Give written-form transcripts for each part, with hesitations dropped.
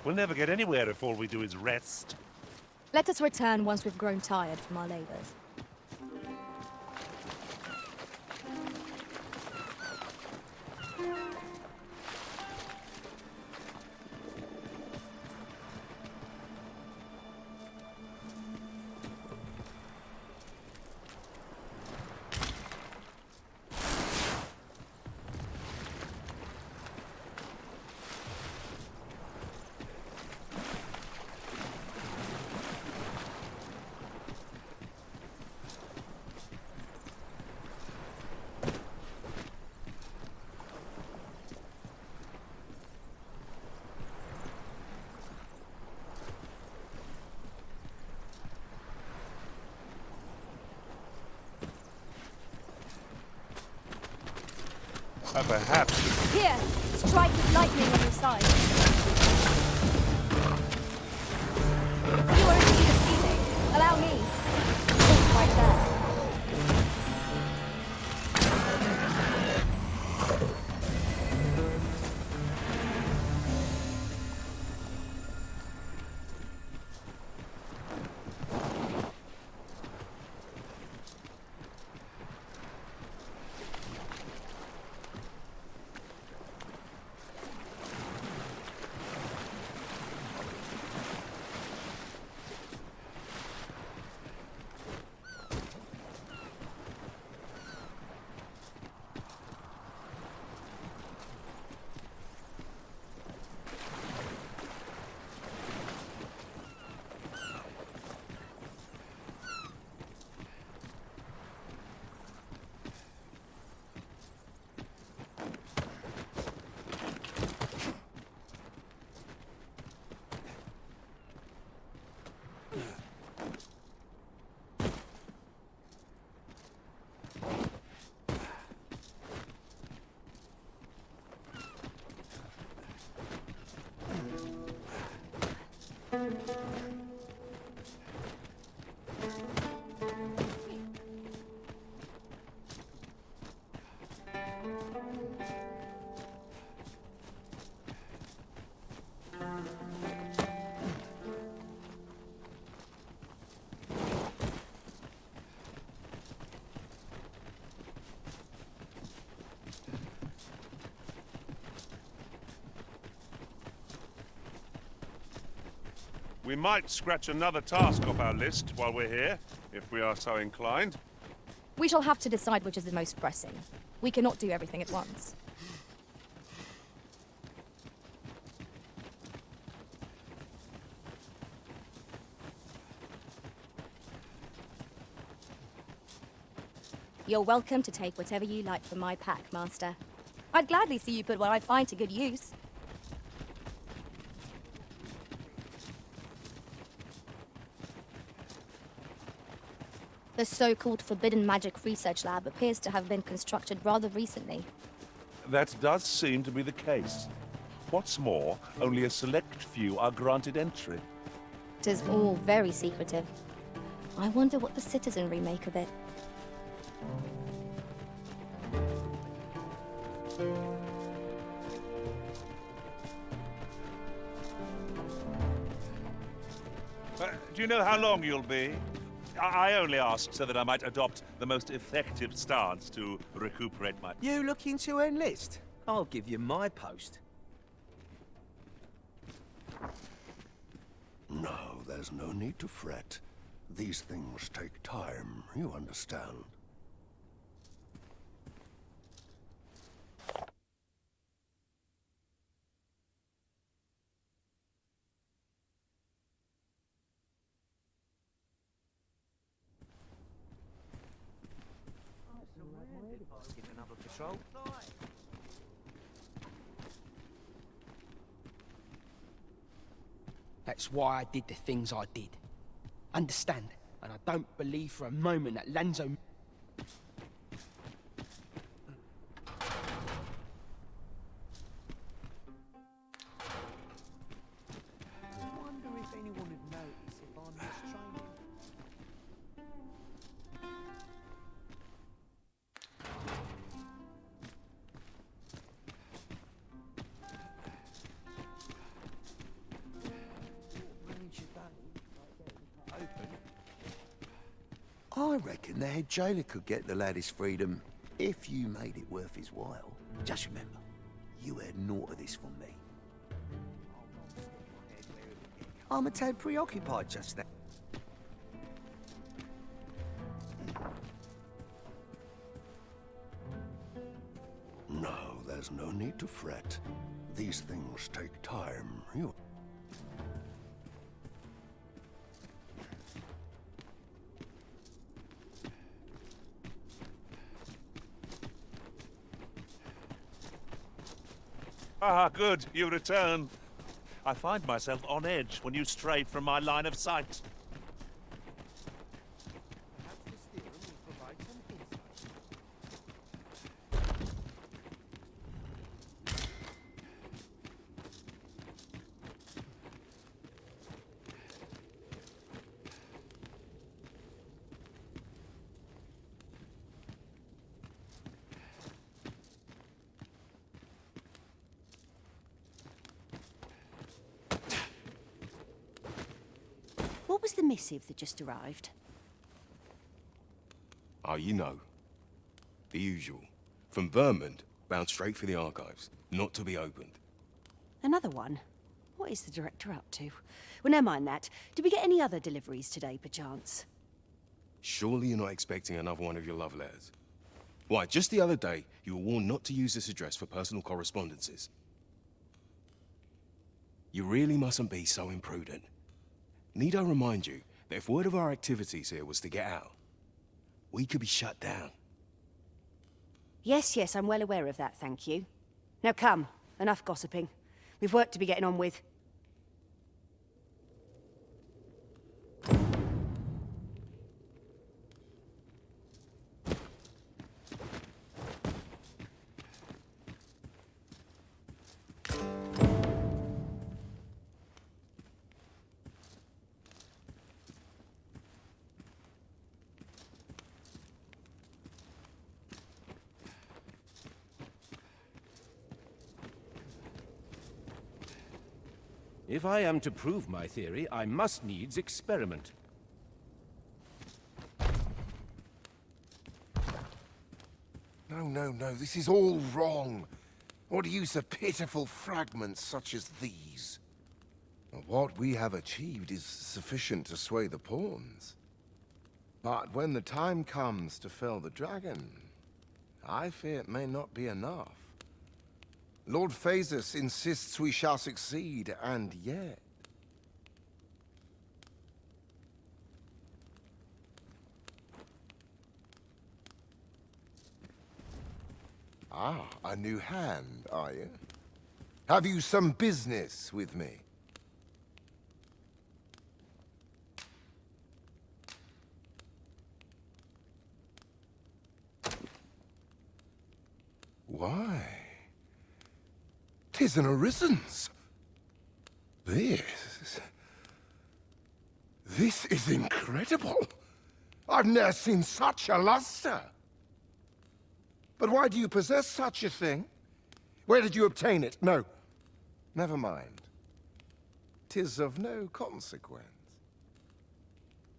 We'll never get anywhere if all we do is rest. Let us return once we've grown tired from our labors. Perhaps. Here! Strike with lightning on your side. You are indeed a feeling. Allow me. It's right there. We might scratch another task off our list while we're here, if we are so inclined. We shall have to decide which is the most pressing. We cannot do everything at once. You're welcome to take whatever you like from my pack, Master. I'd gladly see you put what I find to good use. The so-called Forbidden Magic Research Lab appears to have been constructed rather recently. That does seem to be the case. What's more, only a select few are granted entry. It is all very secretive. I wonder what the citizenry make of it. Do you know how long you'll be? I only ask so that I might adopt the most effective stance to recuperate my... You looking to enlist? I'll give you my post. No, there's no need to fret. These things take time, you understand. That's why I did the things I did. Understand? And I don't believe for a moment that Lanzo... I reckon the head jailer could get the lad his freedom if you made it worth his while. Just remember, you had naught of this from me. I'm a tad preoccupied just now. No, there's no need to fret. These things take time. You... Ah, good, you return. I find myself on edge when you stray from my line of sight. What was the missive that just arrived? Oh, you know. The usual. From Vermont, bound straight for the archives. Not to be opened. Another one? What is the director up to? Well, never mind that. Did we get any other deliveries today, perchance? Surely you're not expecting another one of your love letters. Why, just the other day, you were warned not to use this address for personal correspondences. You really mustn't be so imprudent. Need I remind you that if word of our activities here was to get out, we could be shut down. Yes, I'm well aware of that, thank you. Now come, enough gossiping. We've work to be getting on with. If I am to prove my theory, I must needs experiment. No, this is all wrong. What use of pitiful fragments such as these? What we have achieved is sufficient to sway the pawns. But when the time comes to fell the dragon, I fear it may not be enough. Lord Phasus insists we shall succeed, and yet... Ah, a new hand, are you? Have you some business with me? Why? 'Tis an orisons. This is incredible. I've ne'er seen such a luster. But why do you possess such a thing? Where did you obtain it? No, never mind. 'Tis of no consequence.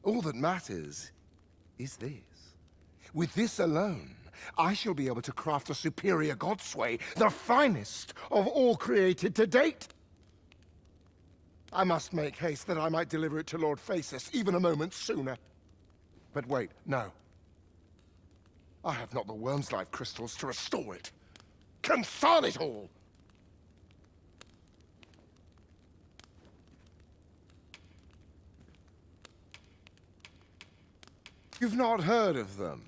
All that matters is this. With this alone, I shall be able to craft a superior godsway, the finest of all created to date. I must make haste that I might deliver it to Lord Phasus even a moment sooner. But wait, no. I have not the worm's life crystals to restore it. Confound it all! You've not heard of them?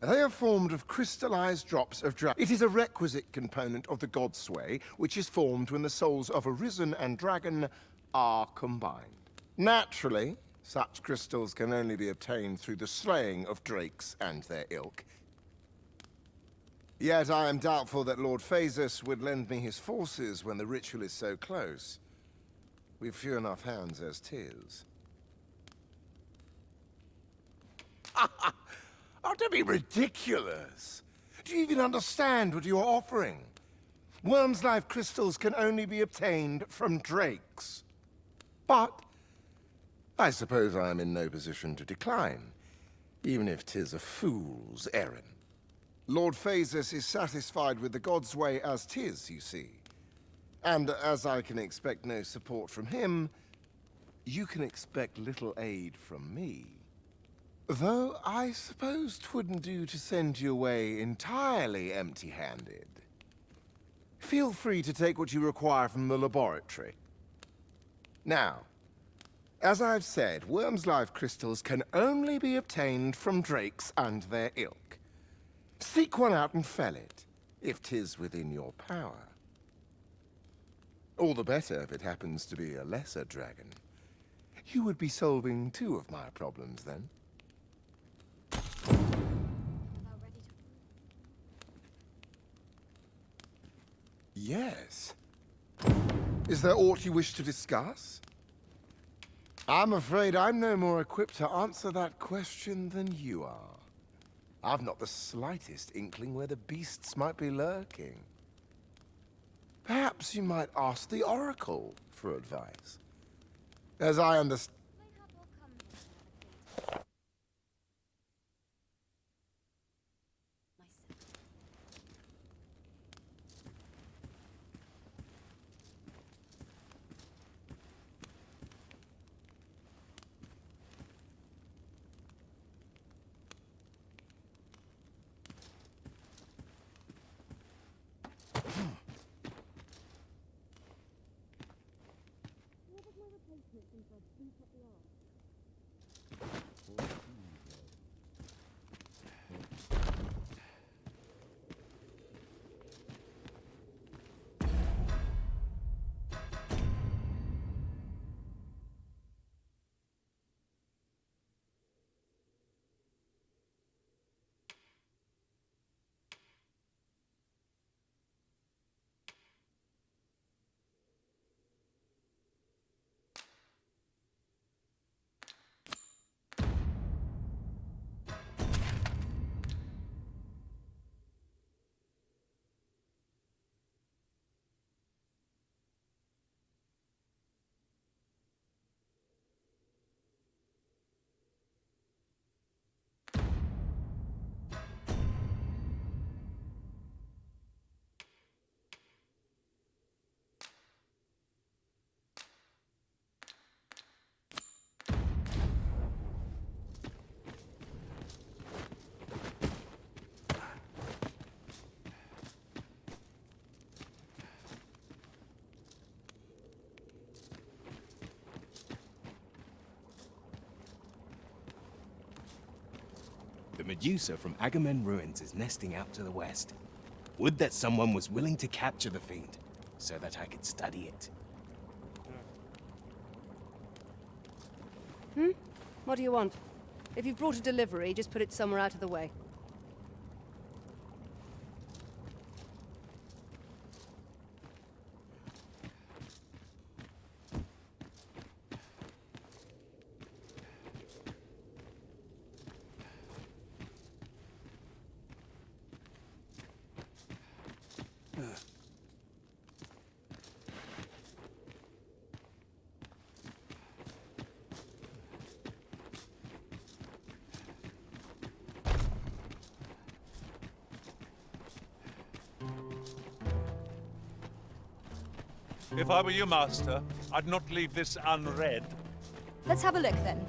They are formed of crystallized drops of dragon. It is a requisite component of the godsway, which is formed when the souls of Arisen and Dragon are combined. Naturally, such crystals can only be obtained through the slaying of drakes and their ilk. Yet I am doubtful that Lord Phasus would lend me his forces when the ritual is so close. We've few enough hands as 'tis. Oh, don't be ridiculous. Do you even understand what you're offering? Worm's life crystals can only be obtained from drakes. But I suppose I am in no position to decline, even if 'tis a fool's errand. Lord Phasis is satisfied with the god's way as 'tis, you see. And as I can expect no support from him, you can expect little aid from me. Though I suppose 'twouldn't do to send you away entirely empty-handed. Feel free to take what you require from the laboratory. Now, as I've said, Worm's life crystals can only be obtained from drakes and their ilk. Seek one out and fell it, if 'tis within your power. All the better if it happens to be a lesser dragon. You would be solving two of my problems then. Yes. Is there aught you wish to discuss? I'm afraid I'm no more equipped to answer that question than you are. I've not the slightest inkling where the beasts might be lurking. Perhaps you might ask the Oracle for advice. As I understand... The Medusa from Agamemnon Ruins is nesting out to the west. Would that someone was willing to capture the fiend, so that I could study it. What do you want? If you've brought a delivery, just put it somewhere out of the way. If I were you, Master, I'd not leave this unread. Let's have a look then.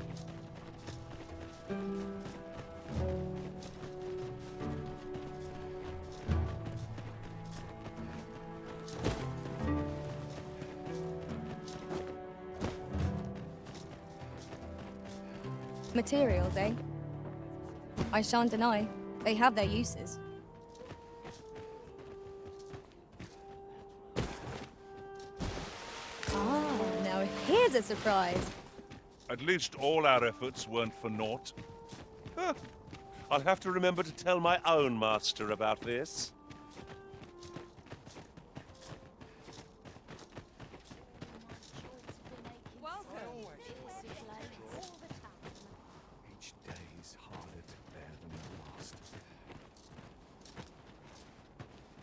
Materials, eh? I shan't deny. They have their uses. Now here's a surprise. At least all our efforts weren't for naught. Huh. I'll have to remember to tell my own master about this. Each day is harder to bear than the last.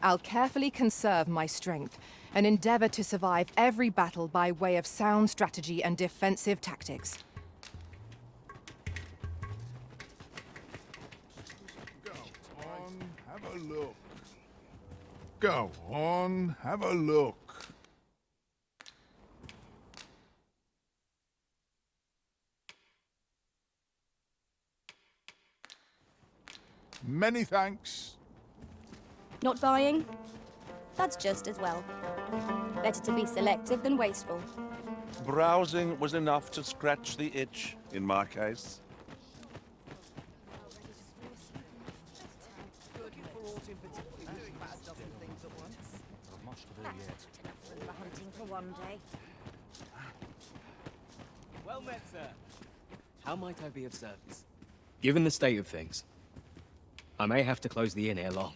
I'll carefully conserve my strength and endeavor to survive every battle by way of sound strategy and defensive tactics. Have a look. Go on, have a look. Many thanks. Not buying? That's just as well. Better to be selective than wasteful. Browsing was enough to scratch the itch, in my case. Hunting for one day. Well met, sir. How might I be of service? Given the state of things, I may have to close the inn ere long.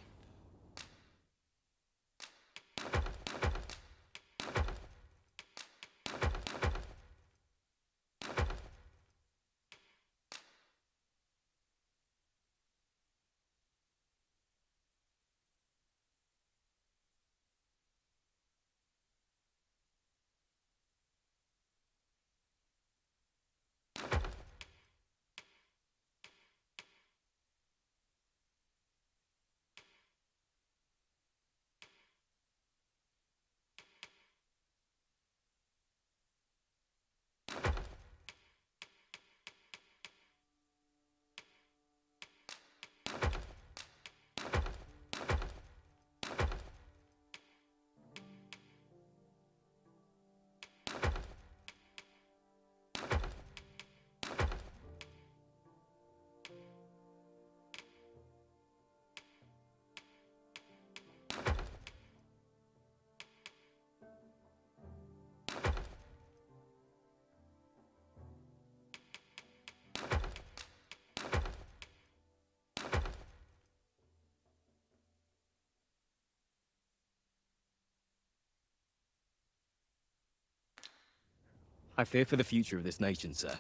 I fear for the future of this nation, sir.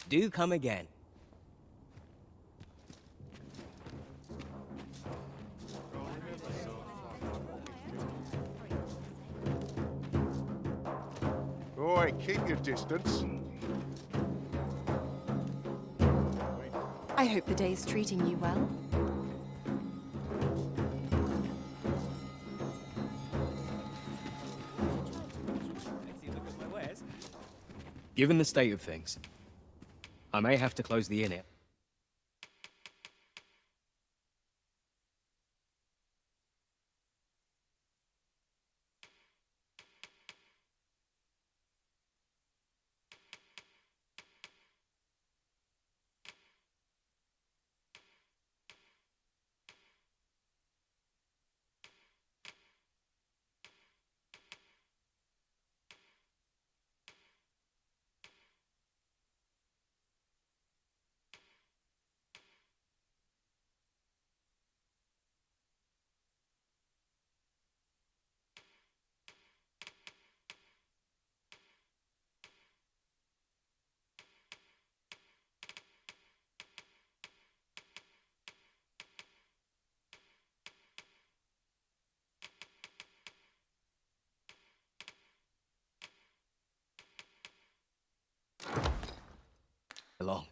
Do come again. Boy, keep your distance. I hope the day's treating you well. Given the state of things, I may have to close the inn ere. Along.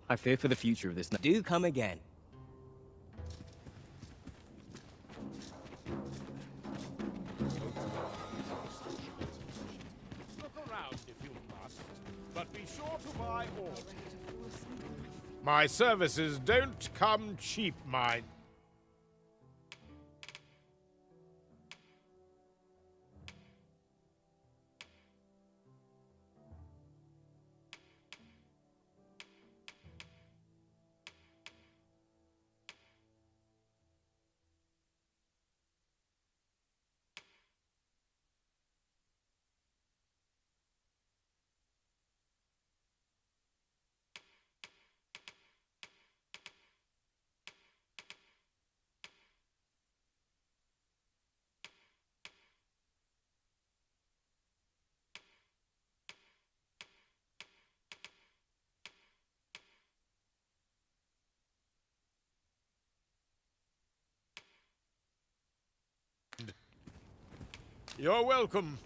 I fear for the future of this. Do come again. Look around if you must, but be sure to buy all. My services don't come cheap, mine. You're welcome.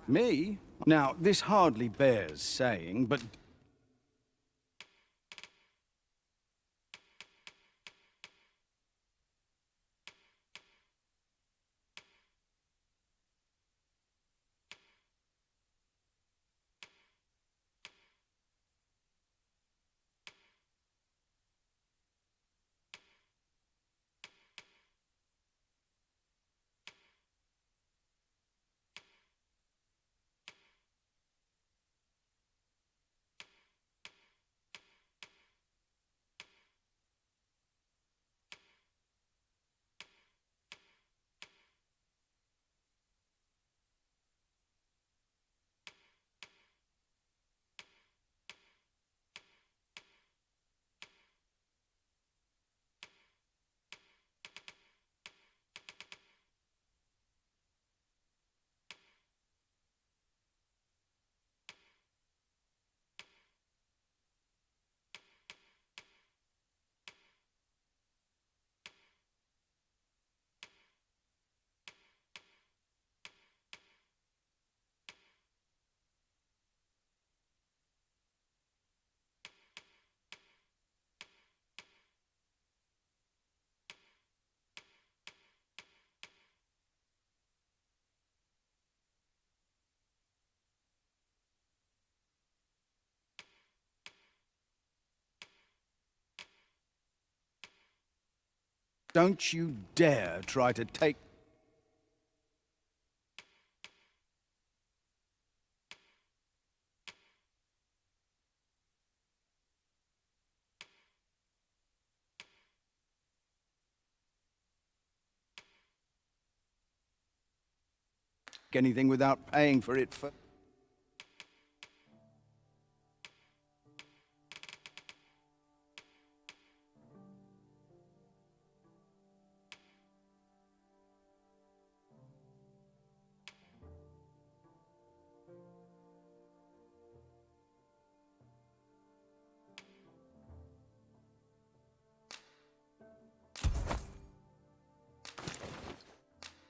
Me? Now, this hardly bears saying, but... Don't you dare try to take... anything without paying for it for...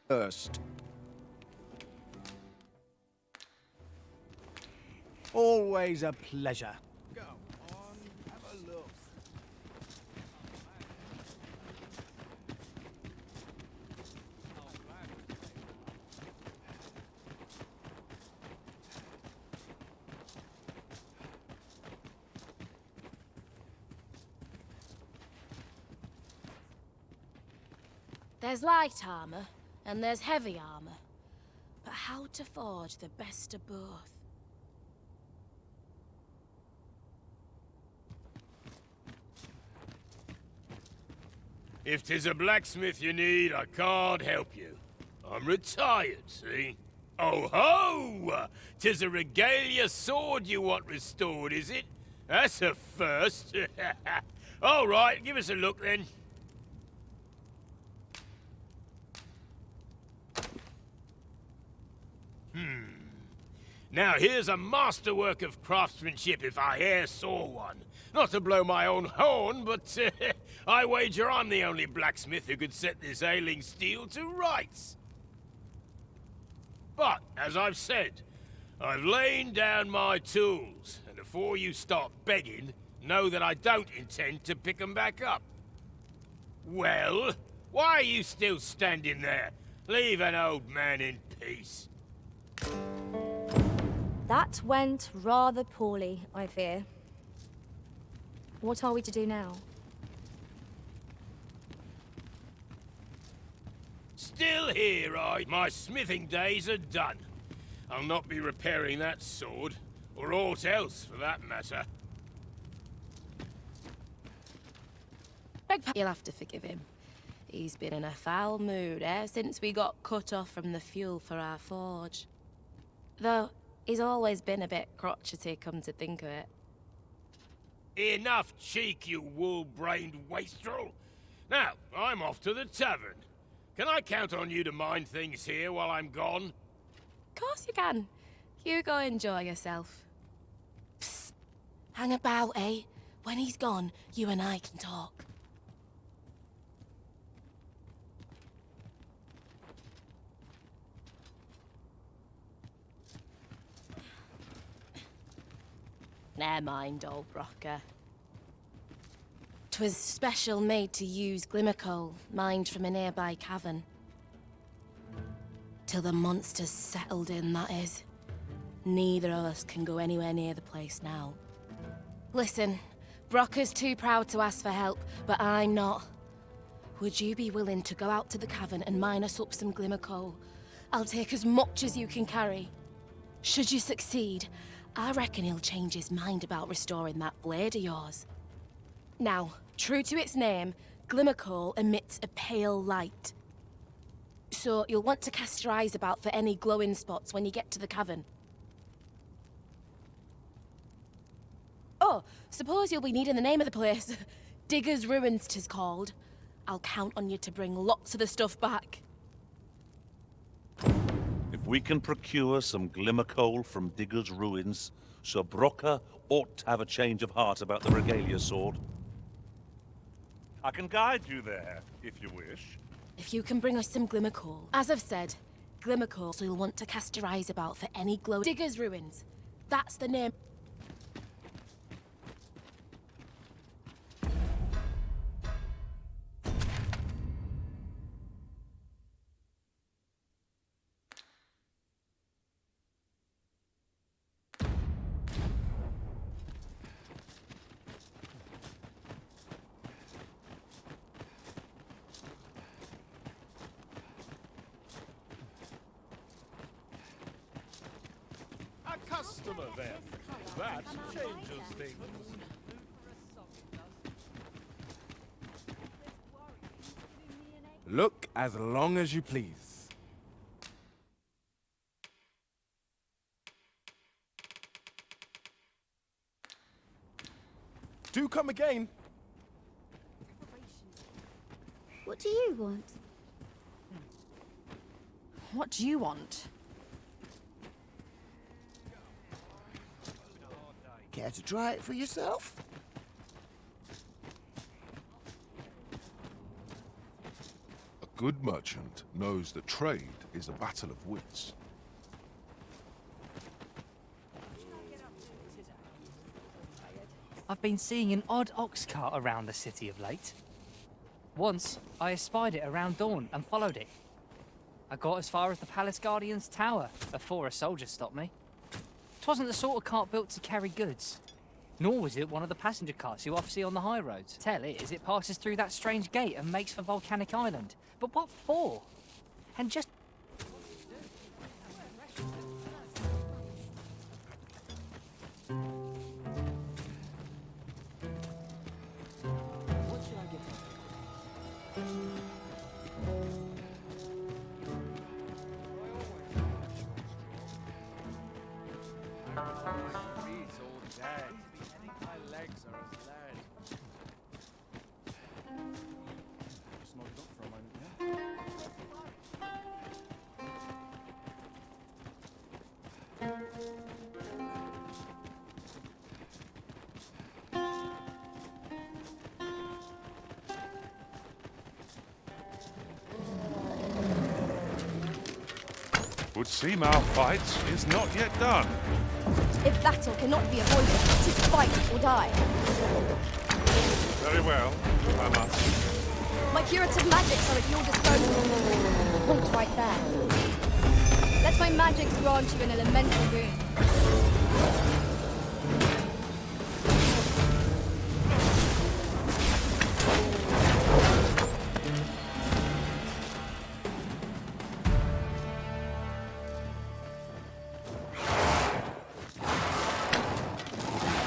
First. Always a pleasure. Go on, have a look. There's light armor, and there's heavy armor. But how to forge the best of both? If 'tis a blacksmith you need, I can't help you. I'm retired, see? Oh ho! 'Tis a regalia sword you want restored, is it? That's a first. All right, give us a look then. Now here's a masterwork of craftsmanship if I e'er saw one. Not to blow my own horn, but I wager I'm the only blacksmith who could set this ailing steel to rights. But, as I've said, I've lain down my tools, and before you start begging, know that I don't intend to pick 'em back up. Well, why are you still standing there? Leave an old man in peace. That went rather poorly, I fear. What are we to do now? Still here, my smithing days are done. I'll not be repairing that sword, or aught else for that matter. You'll have to forgive him. He's been in a foul mood ever since we got cut off from the fuel for our forge. Though, he's always been a bit crotchety, come to think of it. Enough cheek, you wool-brained wastrel. Now, I'm off to the tavern. Can I count on you to mind things here while I'm gone? Of course you can. You go enjoy yourself. Psst. Hang about, eh? When he's gone, you and I can talk. Ne'er mind, old Brocker. 'Twas special made to use glimmer coal, mined from a nearby cavern. Till the monsters settled in, that is. Neither of us can go anywhere near the place now. Listen, Brocker's too proud to ask for help, but I'm not. Would you be willing to go out to the cavern and mine us up some glimmer coal? I'll take as much as you can carry. Should you succeed, I reckon he'll change his mind about restoring that blade of yours. Now, true to its name, glimmer coal emits a pale light. So you'll want to cast your eyes about for any glowing spots when you get to the cavern. Oh, suppose you'll be needing the name of the place. Digger's Ruins 'tis called. I'll count on you to bring lots of the stuff back. If we can procure some glimmer coal from Digger's Ruins, Sir Brocker ought to have a change of heart about the regalia sword. I can guide you there, if you wish. If you can bring us some glimmer coal. As I've said, glimmer coal, so you'll want to cast your eyes about for any glow. Digger's Ruins. That's the name. Customer then. That changes things. Look as long as you please. Do come again. What do you want? What do you want? Care to try it for yourself? A good merchant knows that trade is a battle of wits. I've been seeing an odd ox cart around the city of late. Once, I espied it around dawn and followed it. I got as far as the Palace Guardian's tower before a soldier stopped me. 'Twasn't the sort of cart built to carry goods. Nor was it one of the passenger carts you often see on the high roads. Tell is it passes through that strange gate and makes for Volcanic Island. But what for? And just... Would seem our fight is not yet done. If battle cannot be avoided, it is fight or die. Very well, I must. My curative magics are at your disposal. Point right there. Let my magics grant you an elemental boon.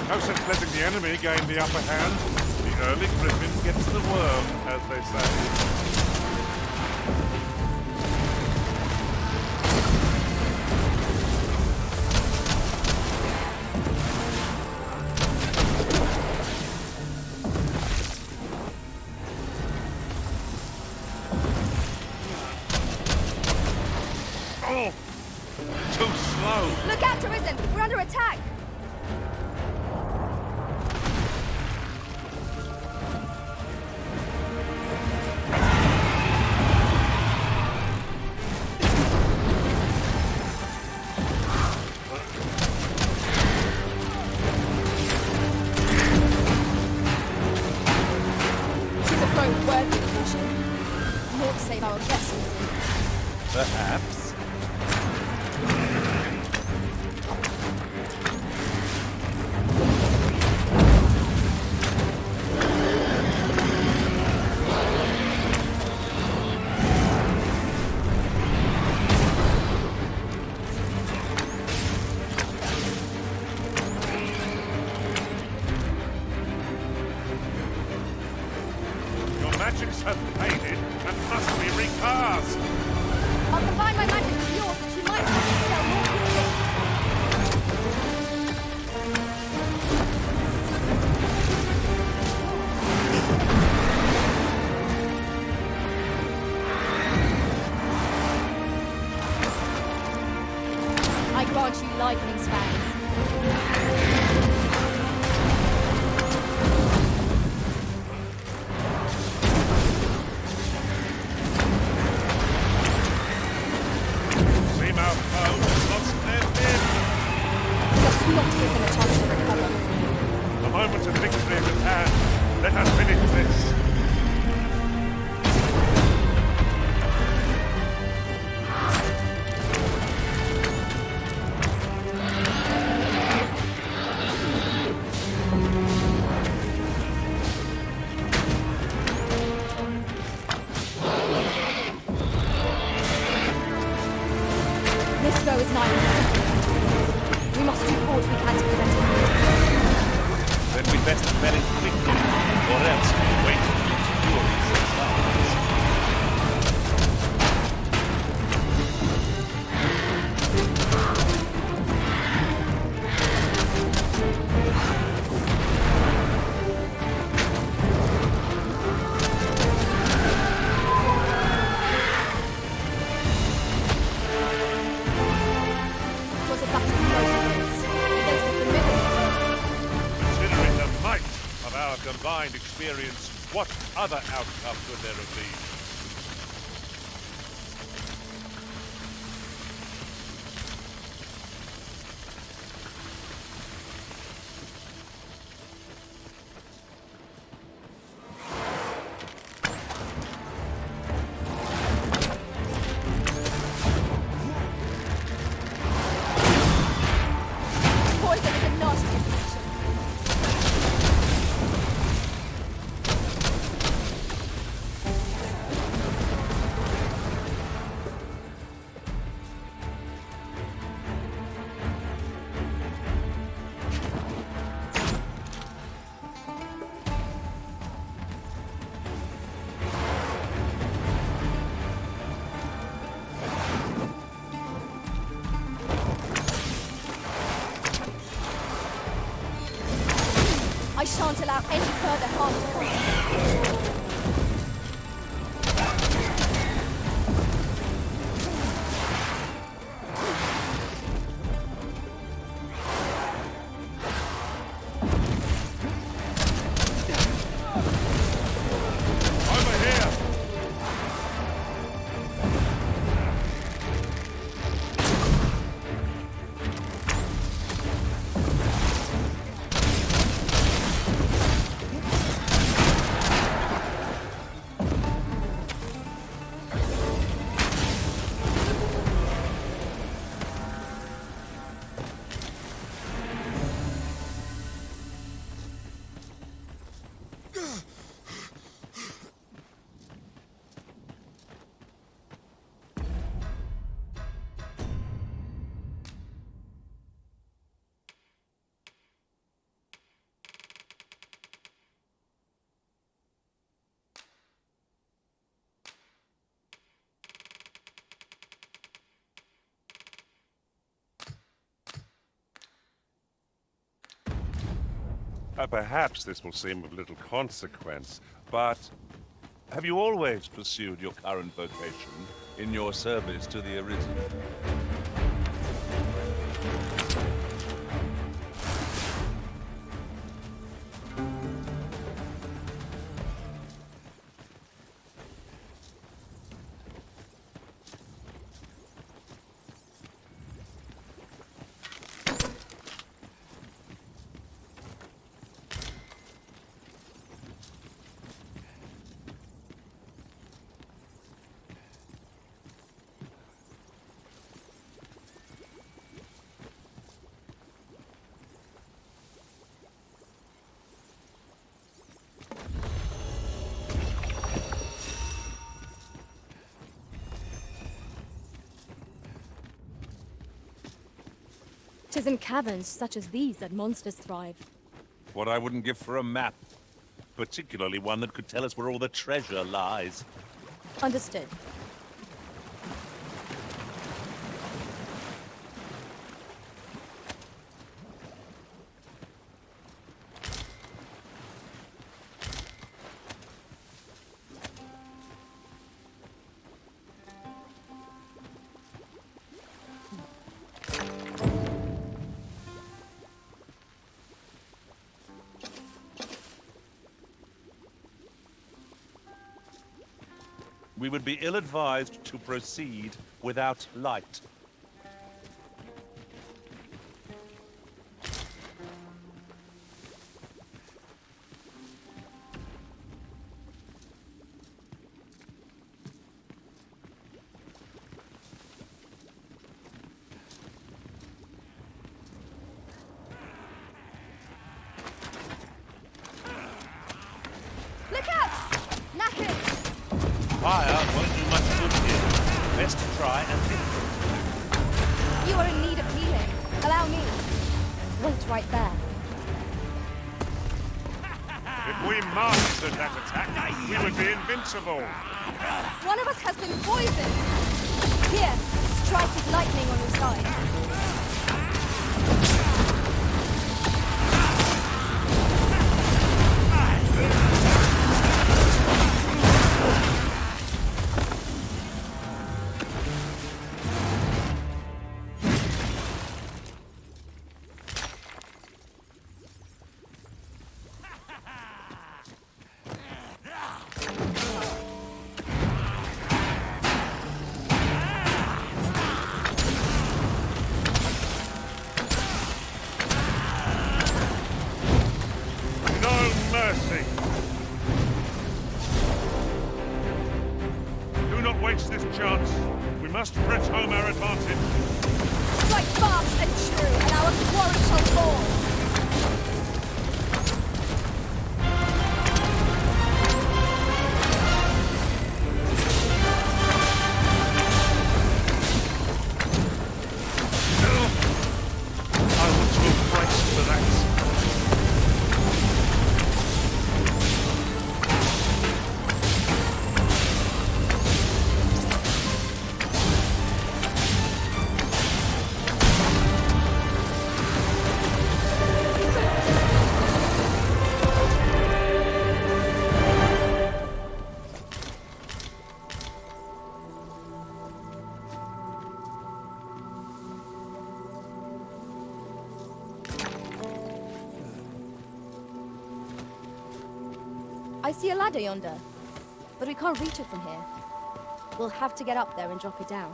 No sense letting the enemy gain the upper hand. The early griffin gets the worm, as they say. Oh! Too slow! Look out, Arisen! We're under attack! Perhaps. Your magics have faded and must be recast. I'll combine my magic with yours, but you might have to sell more purely. I grant you lightning spans. Seamouth foe has lost their fin. Just not give them a chance to recover. The moment of victory is at hand. Let us finish this. This foe is nigh on. We must do all we can to prevent it. Then we best fell it quickly, or else we wait until its fury subsides. It was a battle most against a formidable. Considering the might of our combined experience, what other outcome could there have been? Poison is a nasty affliction. I shan't allow any further harm to come. Over here! Perhaps this will seem of little consequence, but have you always pursued your current vocation in your service to the Arisen? 'Tis in caverns such as these that monsters thrive. What I wouldn't give for a map. Particularly one that could tell us where all the treasure lies. Understood. We would be ill-advised to proceed without light. Look out! Knackers! Fire won't do much good here. Best try and different. You are in need of healing. Allow me. Wait right there. If we mastered that attack, we would be invincible. One of us has been poisoned. Here, strike with lightning on your side. Mercy! Do not waste this chance. We must press home our advantage. Strike fast and true, and our quarry shall fall. I was too braced for that. I see a ladder yonder, but we can't reach it from here. We'll have to get up there and drop it down.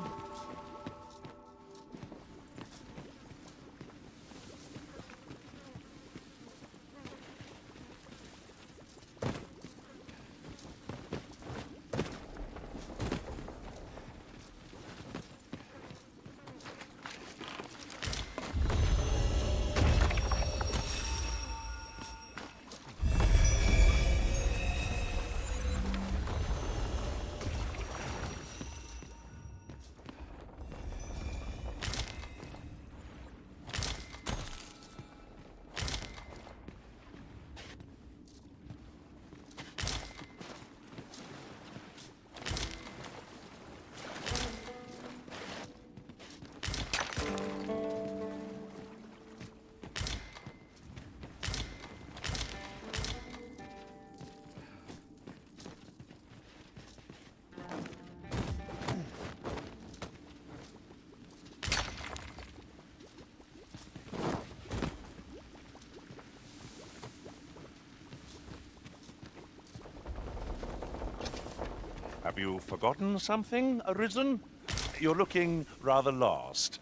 Have you forgotten something, Arisen? You're looking rather lost.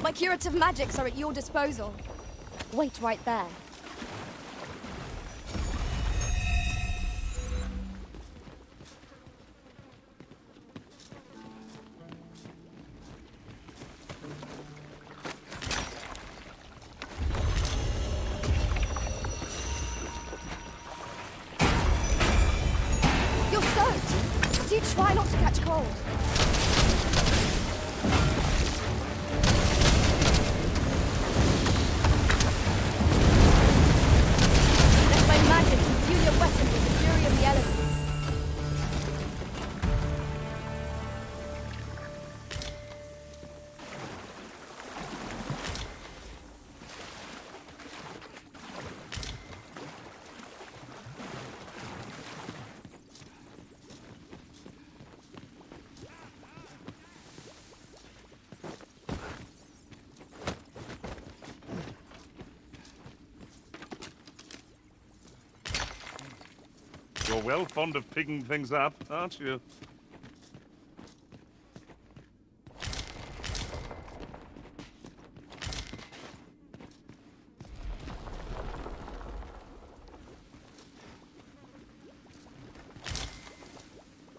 My curative magics are at your disposal. Wait right there. you try not to catch cold? Let my magic imbue your weapon with the fury of the elements. You're well fond of picking things up, aren't you?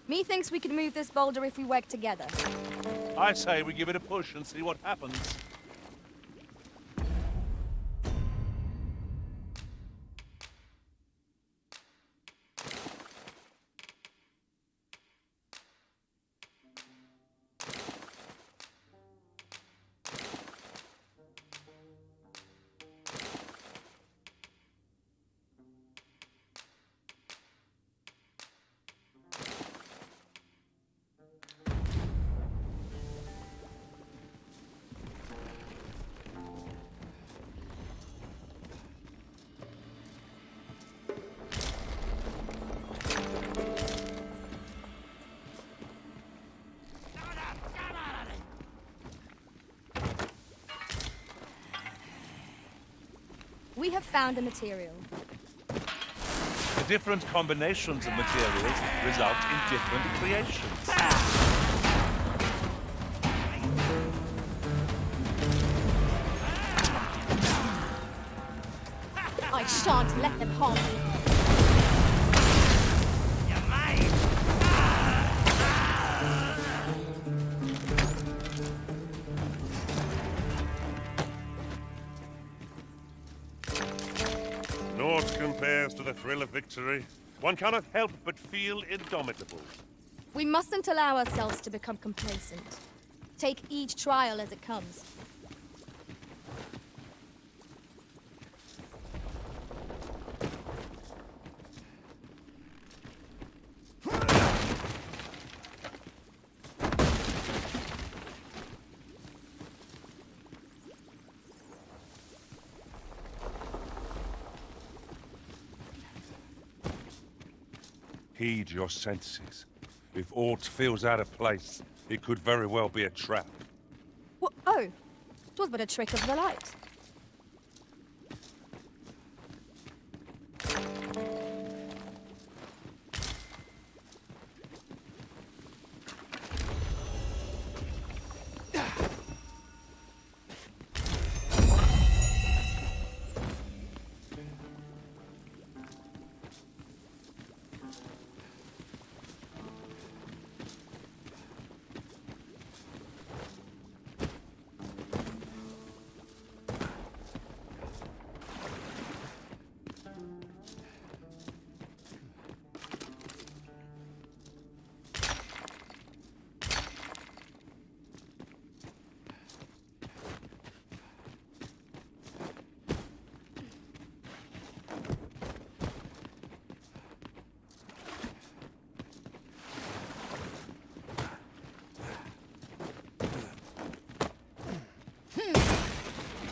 Methinks we can move this boulder if we work together. I say we give it a push and see what happens. We have found a material. The different combinations of materials result in different creations. I shan't let them harm me. Naught compares to the thrill of victory. One cannot help but feel indomitable. We mustn't allow ourselves to become complacent. Take each trial as it comes. Heed your senses. If aught feels out of place, it could very well be a trap. What? Oh, 'twas but a trick of the light.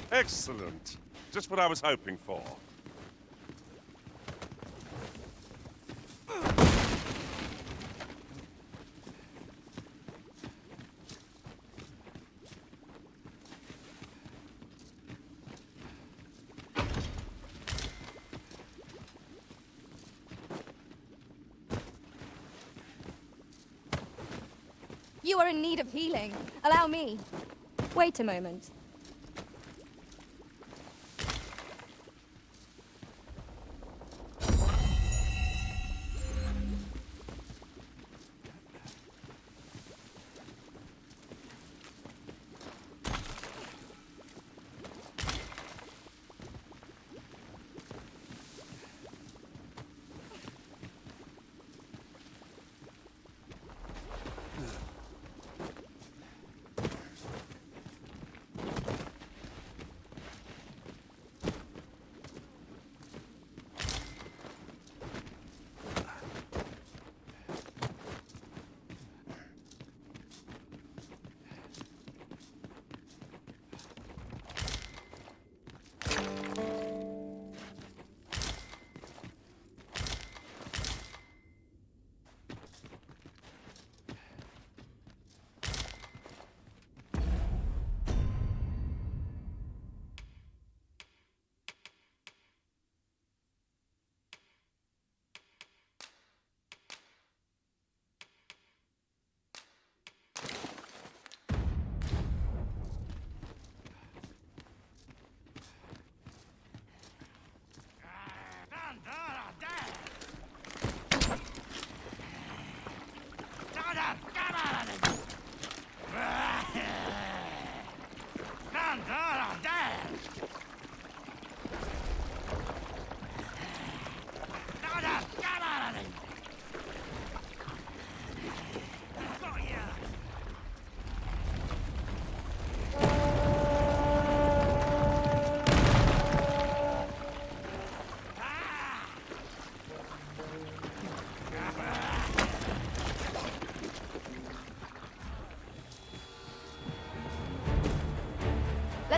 Excellent. Just what I was hoping for. You are in need of healing. Allow me. Wait a moment.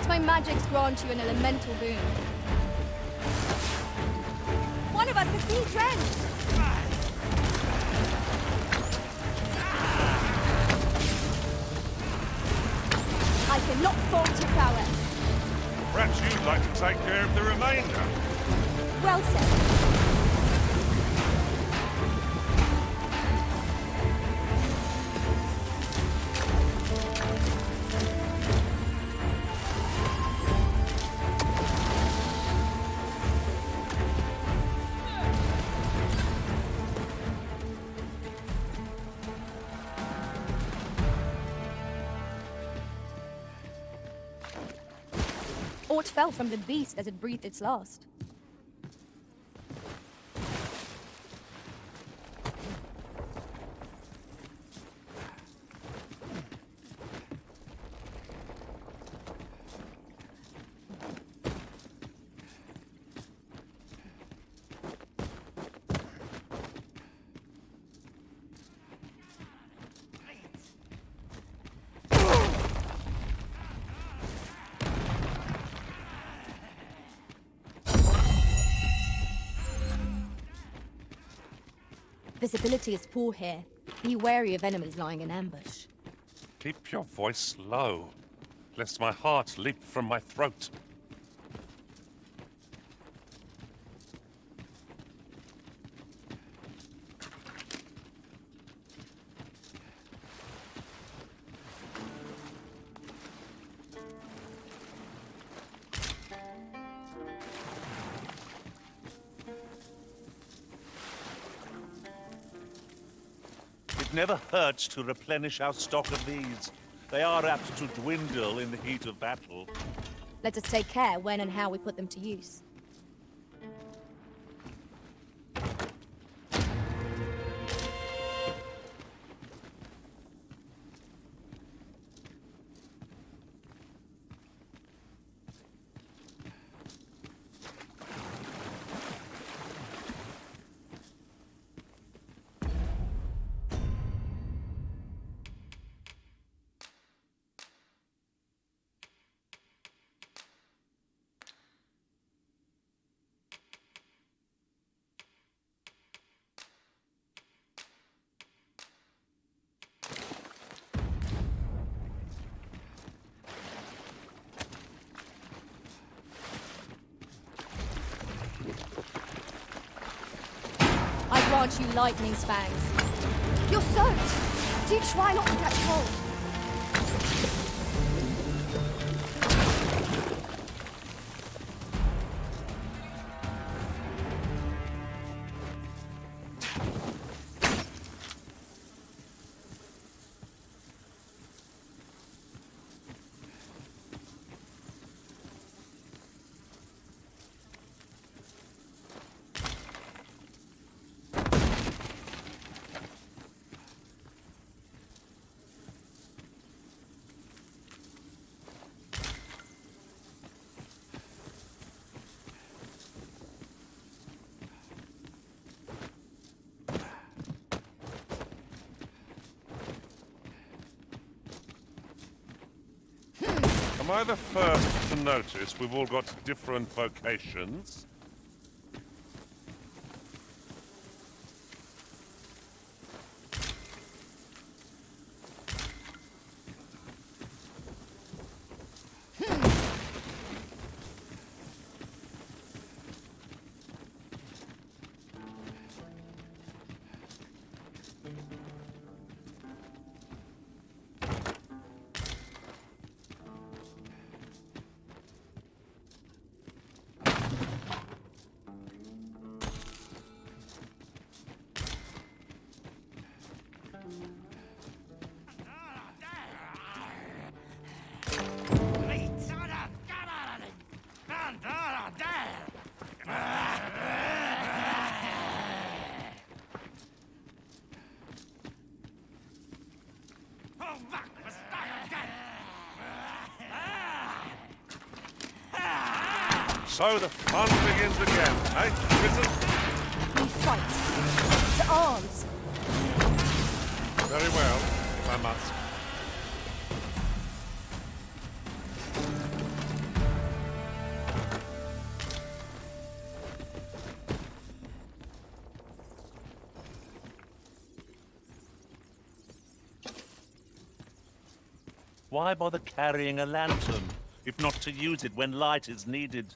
my magics grant you an elemental boon. One of us is being drenched! I cannot fault your prowess. Perhaps you'd like to take care of the remainder. Well said. Aught fell from the beast as it breathed its last. Visibility is poor here. Be wary of enemies lying in ambush. Keep your voice low, lest my heart leap from my throat. It never hurts to replenish our stock of these. They are apt to dwindle in the heat of battle. Let us take care when and how we put them to use. I grant you lightning spangs. You're soaked. Do try not to catch cold. Am I the first to notice we've all got different vocations? So the fun begins again, eh, Prison? We fight. To arms. Very well, if I must. Why bother carrying a lantern, if not to use it when light is needed?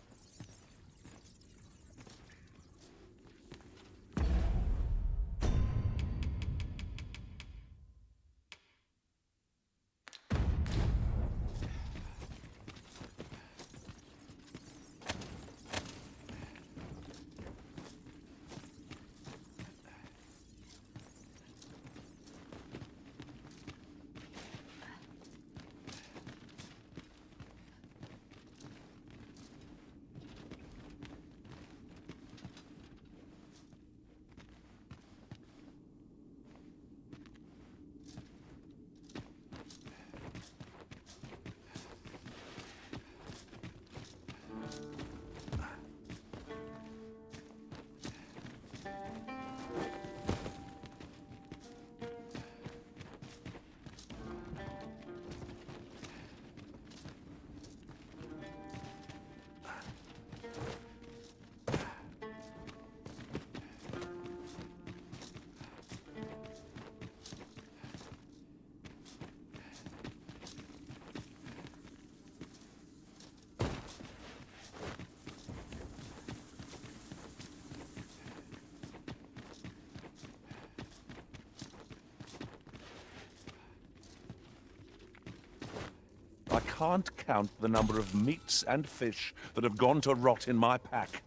I can't count the number of meats and fish that have gone to rot in my pack.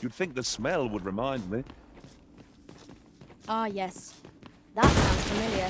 You'd think the smell would remind me. Ah, yes. That sounds familiar.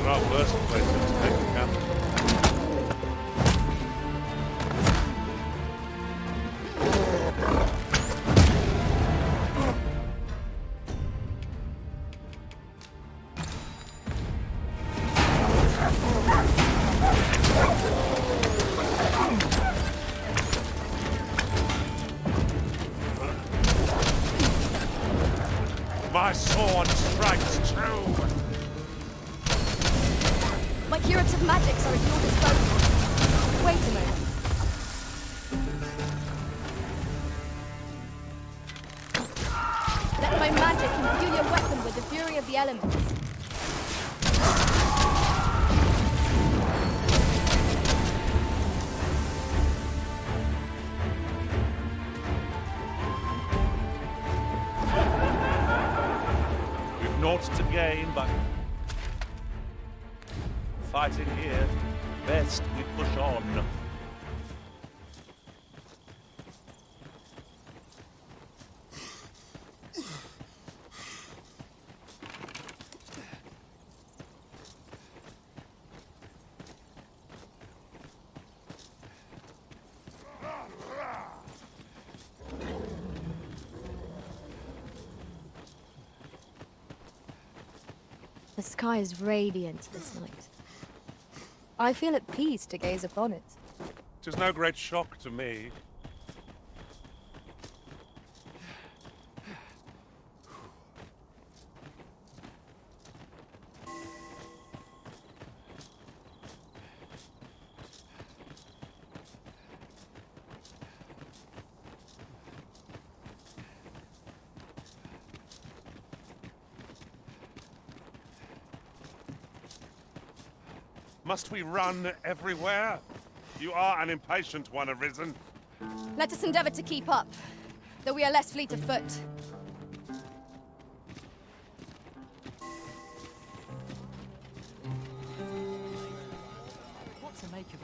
There are worse places to take a camp. My sword strikes true. My curative magics are at your disposal. Wait a moment. Let my magic imbue your weapon with the fury of the elements. We've naught to gain, but fighting here, best we push on. The sky is radiant this night. I feel at peace to gaze upon it. 'Tis no great shock to me. Must we run everywhere? You are an impatient one, Arisen. Let us endeavor to keep up, though we are less fleet of foot.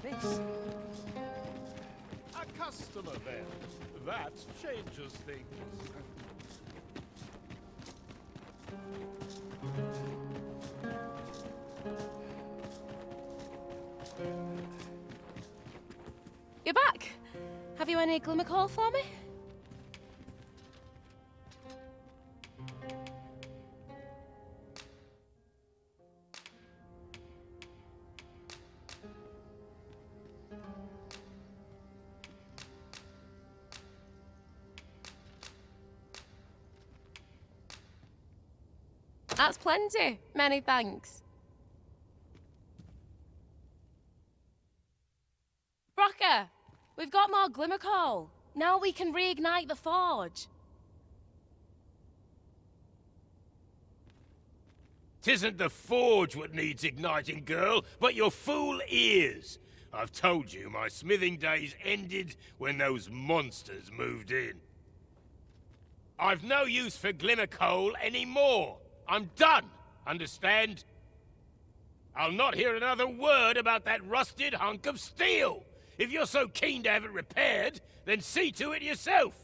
face. A customer, then. That changes things. You're back. Have you any glimmer call for me? That's plenty. Many thanks. Brocker, we've got more glimmer coal. Now we can reignite the forge. Tisn't the forge what needs igniting, girl, but your fool ears. I've told you my smithing days ended when those monsters moved in. I've no use for glimmer coal anymore. I'm done, understand? I'll not hear another word about that rusted hunk of steel. If you're so keen to have it repaired, then see to it yourself.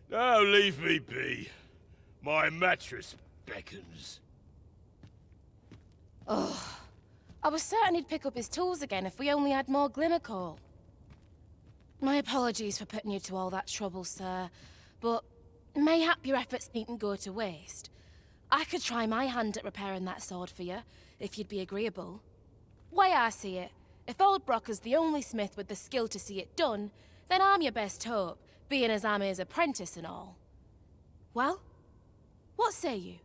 Now leave me be. My mattress beckons. Oh, I was certain he'd pick up his tools again if we only had more glimmer coal. My apologies for putting you to all that trouble, sir, but mayhap your efforts needn't go to waste. I could try my hand at repairing that sword for you, if you'd be agreeable. Way I see it, if old Brocker's the only smith with the skill to see it done, then I'm your best hope, being as I'm his apprentice and all. Well, what say you?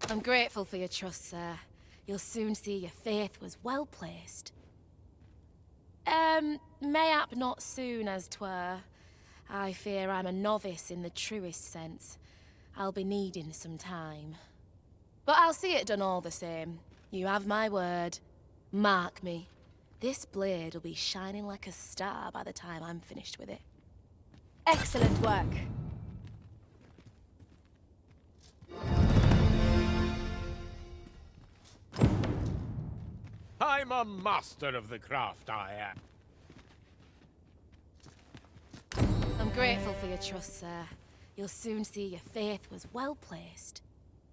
I'm grateful for your trust, sir. You'll soon see your faith was well placed. Mayhap not soon as 'twere. I fear I'm a novice in the truest sense. I'll be needing some time. But I'll see it done all the same. You have my word. Mark me. This blade will be shining like a star by the time I'm finished with it. Excellent work. I'm a master of the craft, I am. I'm grateful for your trust, sir. You'll soon see your faith was well placed.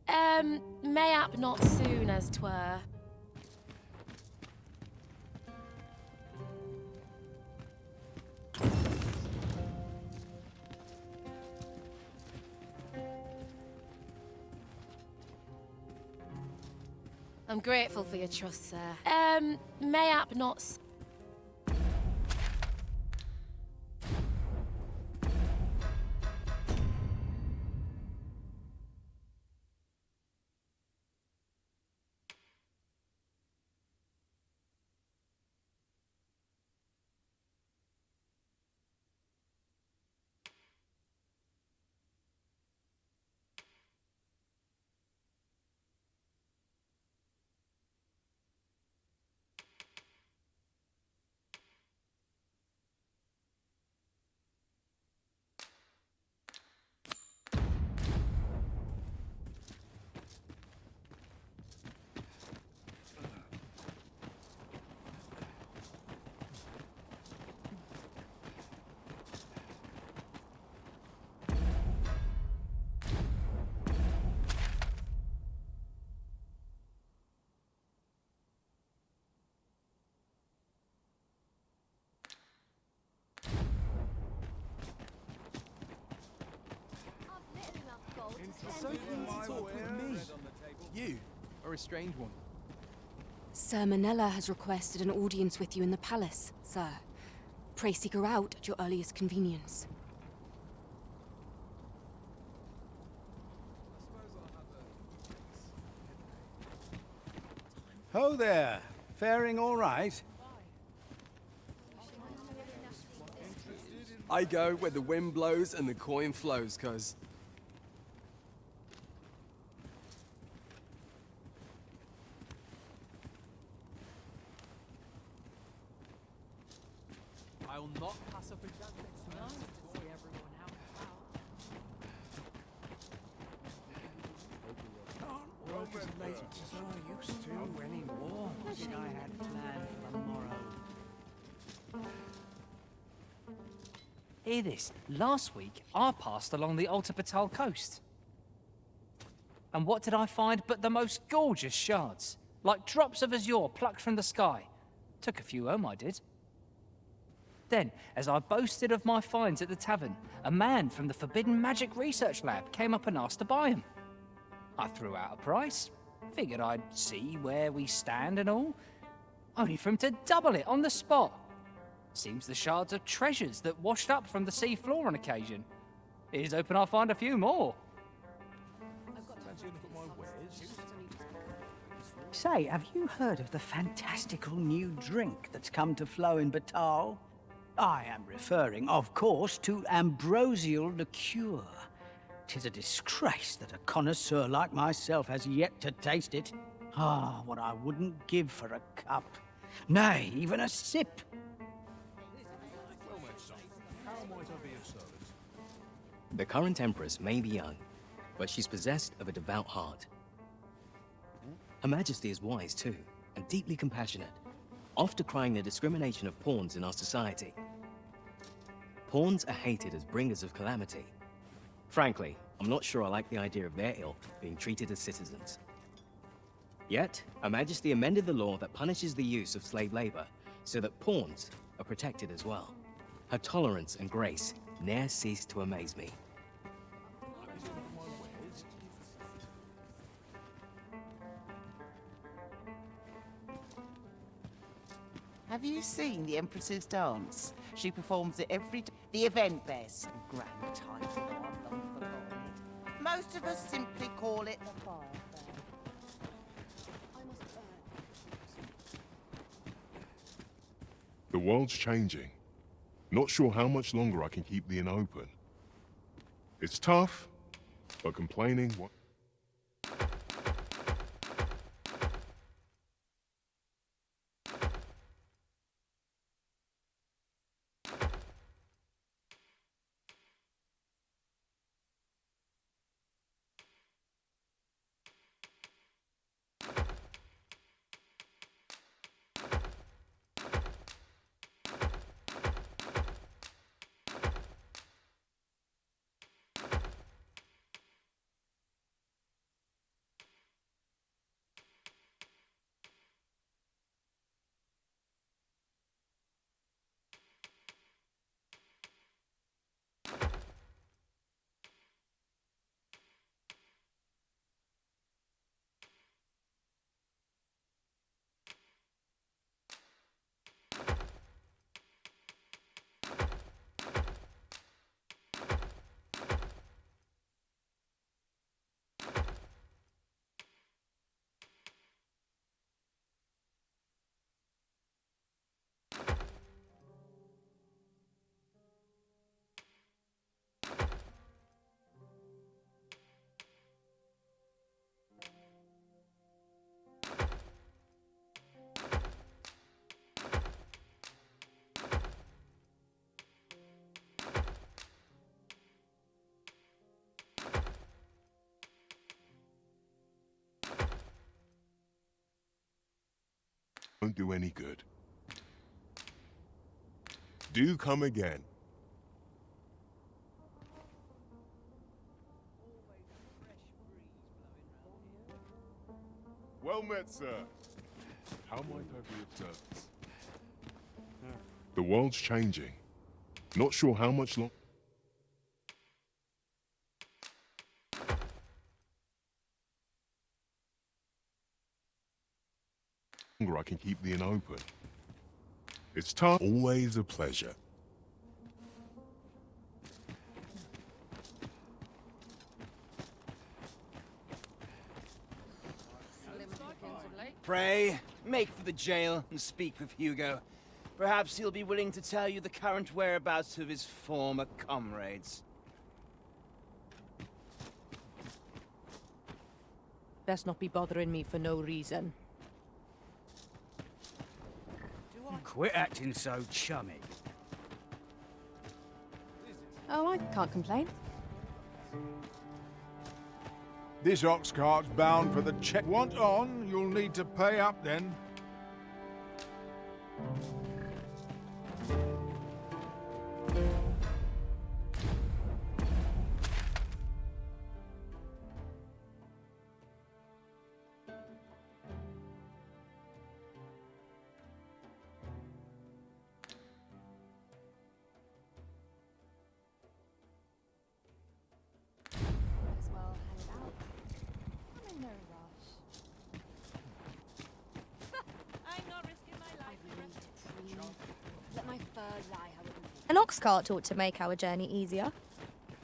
Mayhap not soon as 'twere. I'm grateful for your trust, sir. Mayhap not So keen to talk with me. You are a strange one. Sir Manella has requested an audience with you in the palace, sir. Pray seek her out at your earliest convenience. Ho there. Faring all right? I go where the wind blows and the coin flows, cuz. I'll not pass up a chance next time. Nice to see everyone out and about. Can't work as late as I used to anymore. I think I had planned for the morrow. Hear this. Last week, I passed along the Alta Batal coast. And what did I find but the most gorgeous shards? Like drops of azure plucked from the sky. Took a few home, I did. Then, as I boasted of my finds at the tavern, a man from the Forbidden Magic Research Lab came up and asked to buy them. I threw out a price. Figured I'd see where we stand and all. Only for him to double it on the spot. Seems the shards are treasures that washed up from the sea floor on occasion. Here's hoping I'll find a few more. Say, have you heard of the fantastical new drink that's come to flow in Batal? I am referring, of course, to ambrosial liqueur. 'Tis a disgrace that a connoisseur like myself has yet to taste it. Ah, what I wouldn't give for a cup. Nay, even a sip. Well met, son. How might I be of service? The current Empress may be young, but she's possessed of a devout heart. Her Majesty is wise too, and deeply compassionate, oft decrying the discrimination of pawns in our society. Pawns are hated as bringers of calamity. Frankly, I'm not sure I like the idea of their ilk being treated as citizens. Yet, Her Majesty amended the law that punishes the use of slave labor, so that pawns are protected as well. Her tolerance and grace ne'er cease to amaze me. Have you seen the Empress's dance? She performs it every day. The event bears some grand title. I've long forgotten it. Most of us simply call it the fire fair. The world's changing. Not sure how much longer I can keep the inn open. It's tough, but complaining what? Won't do any good. Do come again. Well met, sir. How might I be of service? The world's changing. Not sure how much longer I can keep the inn open. It's tough. Always a pleasure. Pray, make for the jail and speak with Hugo. Perhaps he'll be willing to tell you the current whereabouts of his former comrades. Best not be bothering me for no reason. Quit acting so chummy. so I can't complain. This ox cart's bound for the check. Want on, you'll need to pay up then. As well head out. I'm in no rush. I'm not risking my life. Let my fur lie how it will. An ox cart ought to make our journey easier.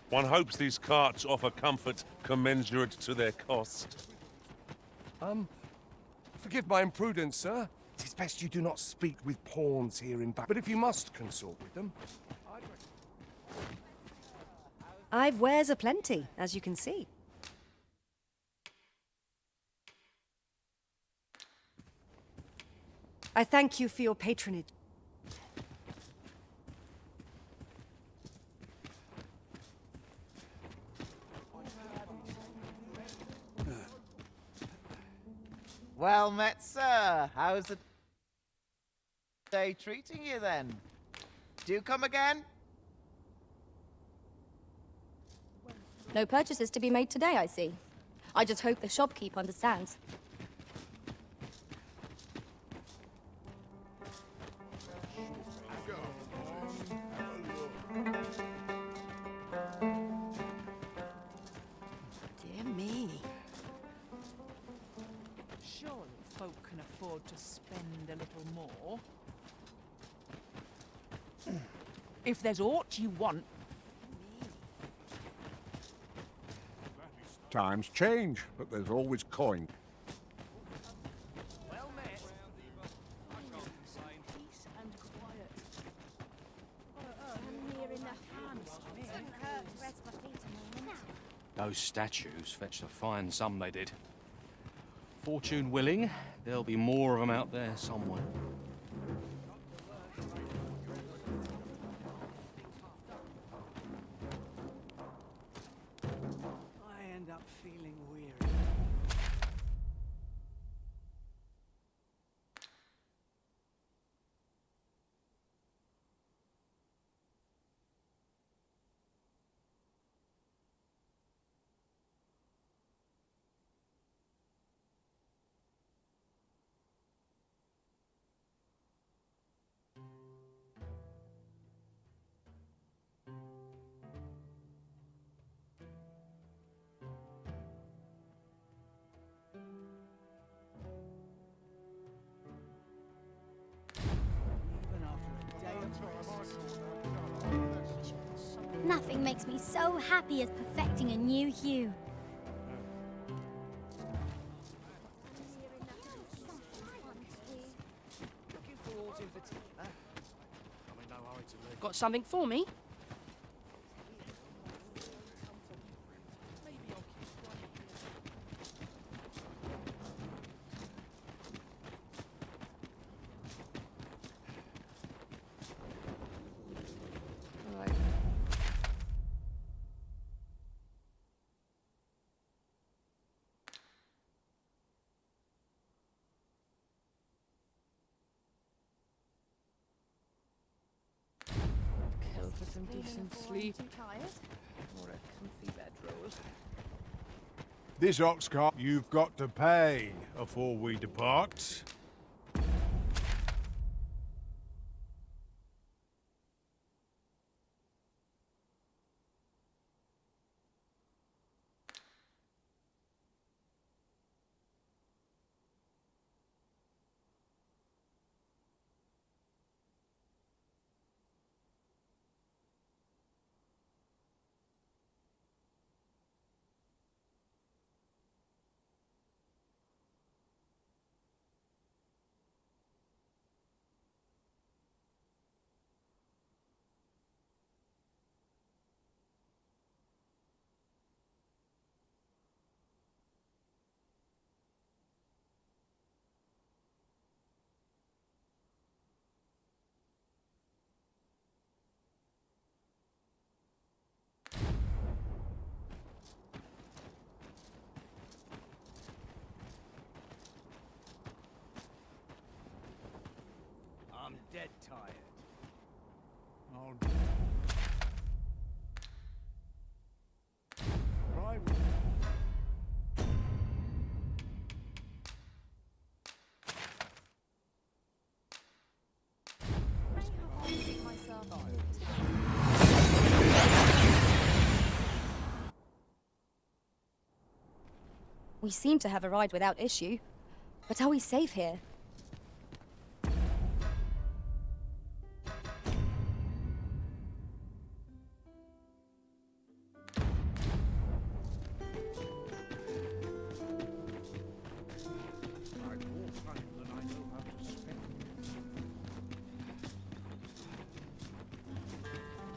One hopes these carts offer comfort commensurate to their cost. Forgive my imprudence, sir. It is best you do not speak with pawns here in back. But if you must consort with them, I've wares aplenty, as you can see. I thank you for your patronage. Well met, sir. How's the day treating you then? Do come again? No purchases to be made today, I see. I just hope the shopkeep understands. Dear me. Surely folk can afford to spend a little more. If there's aught you want, Times change, but there's always coin. well met. Peace and quiet. Those statues fetched a fine sum, they did. Fortune willing, there'll be more of them out there somewhere. I end up feeling weary. Even after a day of Nothing makes me so happy as perfecting a new hue. Got something for me? Kill for some decent sleep. Or a comfy bedroll. This ox cart, you've got to pay afore we depart. dead tired. I'll... Right. We seem to have arrived without issue. But are we safe here?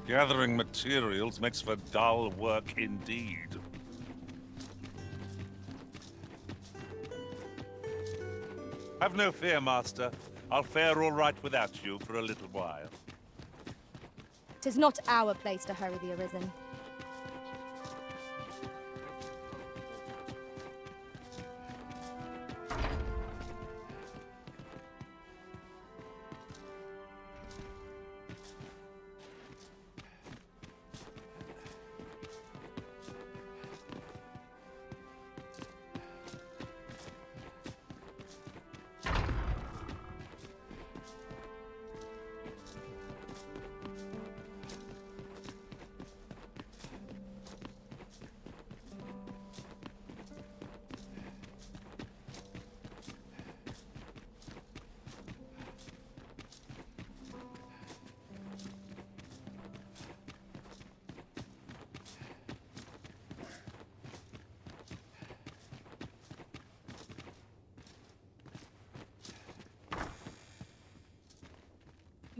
Gathering materials makes for dull work indeed. Have no fear, Master. I'll fare all right without you for a little while. 'Tis not our place to hurry the Arisen.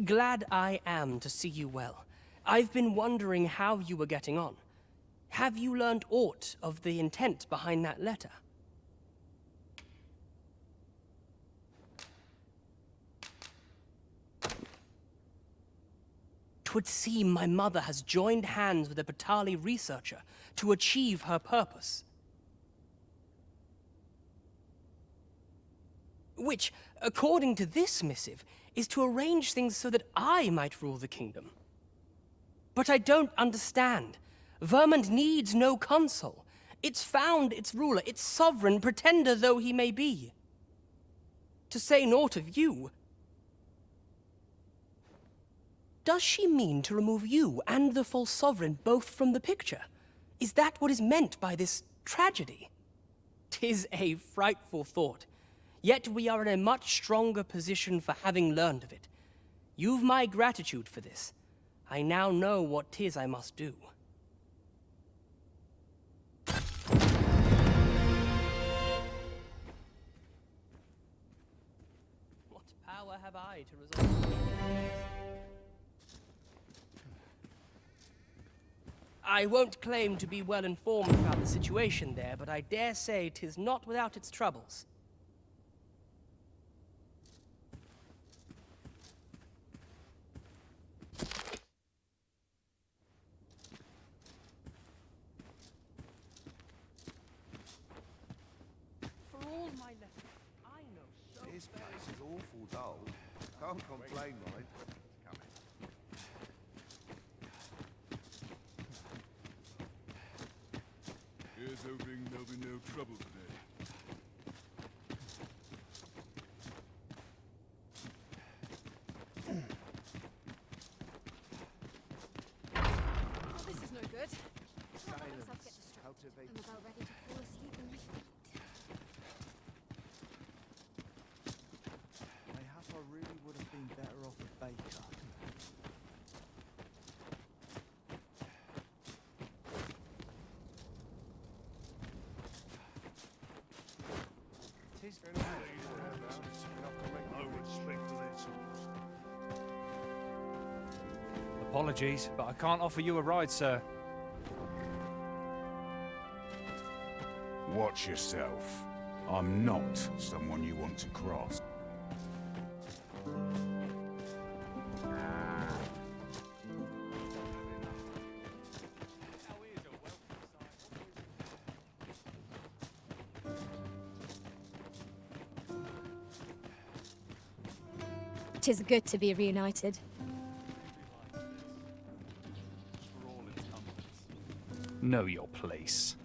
Glad I am to see you well. I've been wondering how you were getting on. Have you learned aught of the intent behind that letter? 'Twould seem my mother has joined hands with a Batali researcher to achieve her purpose. Which, according to this missive, is to arrange things so that I might rule the kingdom. But I don't understand. Vermund needs no consul. It's found its ruler, its sovereign, pretender though he may be. To say naught of you, does she mean to remove you and the false sovereign both from the picture? Is that what is meant by this tragedy? 'Tis a frightful thought. Yet we are in a much stronger position for having learned of it. You've my gratitude for this. I now know what 'tis I must do. What power have I to resolve these? I won't claim to be well informed about the situation there, but I dare say 'tis not without its troubles. This place is awful dull. Can't complain, mind. Here's hoping there'll be no trouble today. Oh, this is no good. Can't let myself get distracted. I'm about ready to fall asleep in my feet. Mayhap I really would have been better off a baker. Tis No respect for their souls. Apologies, but I can't offer you a ride, sir. Watch yourself. I'm not someone you want to cross. 'Tis good to be reunited. Know your place.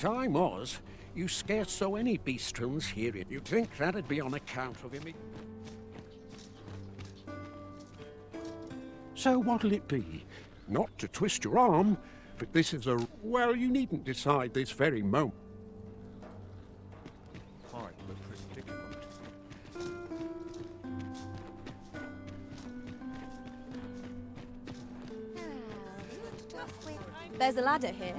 Time was, you scarce saw any beastrons here. You'd think that'd be on account of him. So what'll it be? Not to twist your arm, but this is a... Well, you needn't decide this very moment. Quite the predicament. There's a ladder here.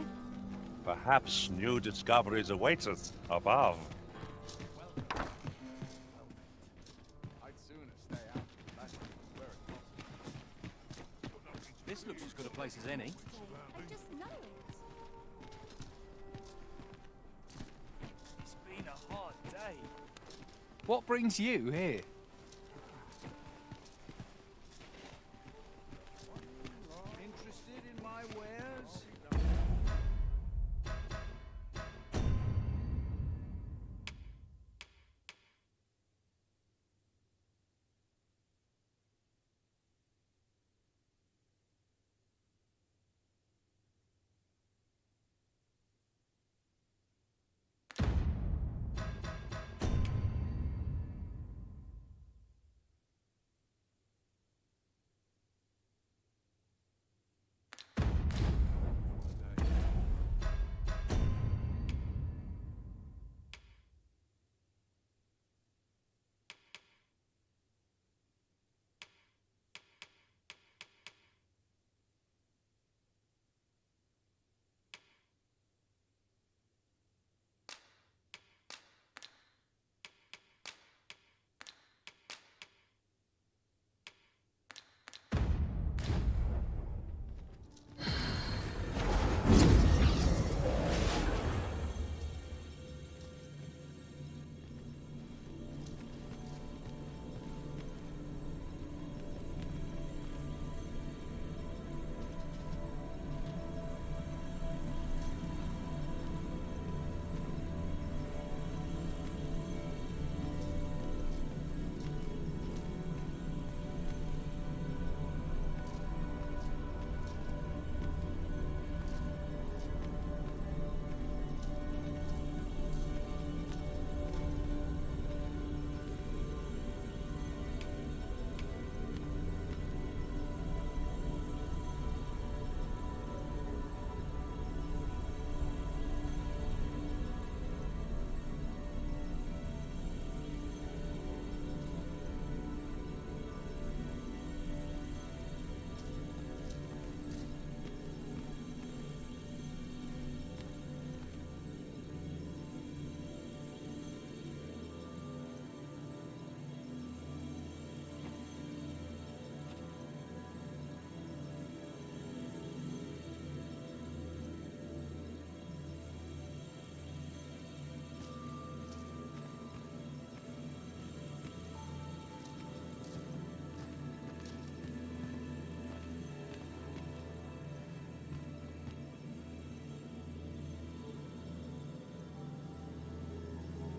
Perhaps new discoveries await us above. This looks as good a place as any. I just know it. It's been a hard day. What brings you here? Interested in my wares?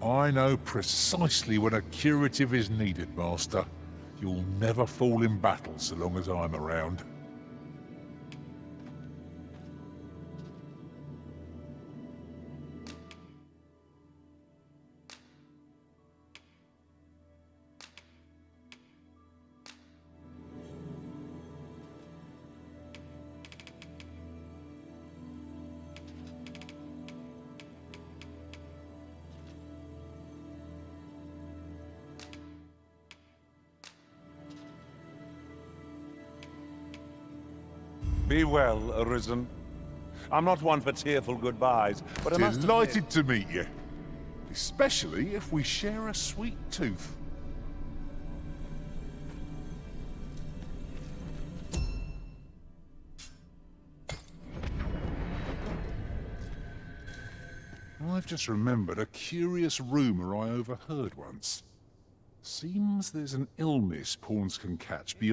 I know precisely when a curative is needed, Master. You'll never fall in battle so long as I'm around. Be well, Arisen. I'm not one for tearful goodbyes, but I must admit... Delighted to meet you. Especially if we share a sweet tooth. I've just remembered a curious rumor I overheard once. Seems there's an illness pawns can catch beyond